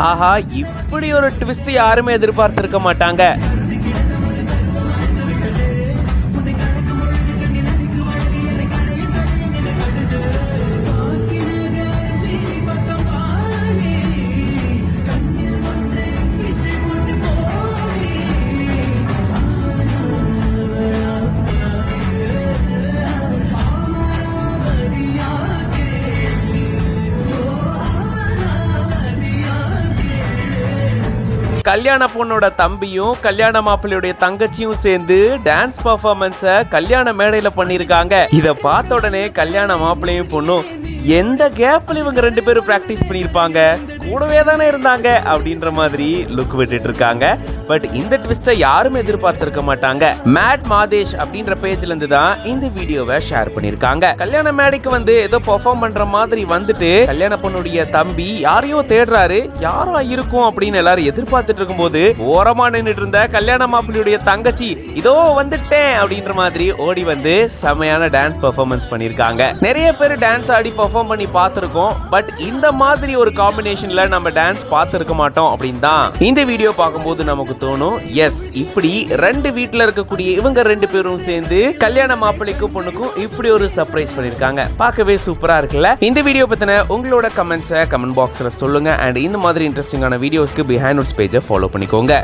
ஆஹா, இப்படி ஒரு ட்விஸ்ட் யாருமே எதிர்பார்த்திருக்க மாட்டாங்க. கல்யாண பொண்ணோட தம்பியும் கல்யாண மாப்பிள்ளையுடைய தங்கச்சியும் சேர்ந்து டான்ஸ் பர்ஃபார்மன்ஸ கல்யாண மேடையில பண்ணிருக்காங்க. இத பார்த்த உடனே கல்யாண மாப்பிள்ளையும் பொண்ணும் எந்த கேப்ல இவங்க ரெண்டு பேரும் பிராக்டிஸ் பண்ணிருப்பாங்க, கூடவே தானே இருந்தாங்க அப்படின்ற மாதிரி லுக் விட்டுட்டு இருக்காங்க. பட் இந்த ட்விஸ்டை யாருமே எதிர்பார்த்திருக்க மாட்டாங்க. மேட் மாதேஷ் அப்படின்ற பேஜ்ல இருந்து தான் இந்த வீடியோவை ஷேர் பண்ணிருக்காங்க. கல்யாண மேடைக்கு வந்து ஏதோ பெர்ஃபார்ம் பண்ற மாதிரி வந்துட்டு கல்யாண பொண்ணுடைய தம்பி யாரையோ தேடுறாரு, யாரோ இருக்கும் அப்படின்னு எல்லாரும் எதிர்பார்த்துட்டு இருக்கும்போது ஓரமா நின்றுட்டு இருந்த கல்யாண மாப்பிள்ளையுடைய தங்கச்சி இதோ வந்துட்டேன் அப்படின்ற மாதிரி ஓடி வந்து செமையான டான்ஸ் பெர்ஃபார்மன்ஸ் பண்ணிருக்காங்க. நிறைய பேர் டான்ஸ் ஆடி பெர்ஃபார்ம் பண்ணி பார்த்திருக்கோம். பட் இந்த மாதிரி ஒரு காம்பினேஷன்ல நம்ம டான்ஸ் பார்த்திருக்க மாட்டோம் அப்படின்னு தான் இந்த வீடியோ பார்க்கும்போது நமக்கு தோணும். எஸ், இப்படி ரெண்டு வீட்ல இருக்கக்கூடிய இவங்க ரெண்டு பேரும் சேர்ந்து கல்யாண மாப்பிள்ளைக்கும் பொண்ணுக்கும் இப்படி ஒரு சர்ப்ரைஸ் பண்ணிருக்காங்க. பார்க்கவே சூப்பரா இருக்குல்ல? இந்த வீடியோ பத்தின உங்களோட கமெண்ட்ஸை கமெண்ட் பாக்ஸ்ல சொல்லுங்க. அண்ட் இந்த மாதிரி இன்ட்ரெஸ்டிங்கான வீடியோஸ்க்கு பிஹைண்ட் நோட்ஸ் பேஜை ஃபாலோ பண்ணிக்கோங்க.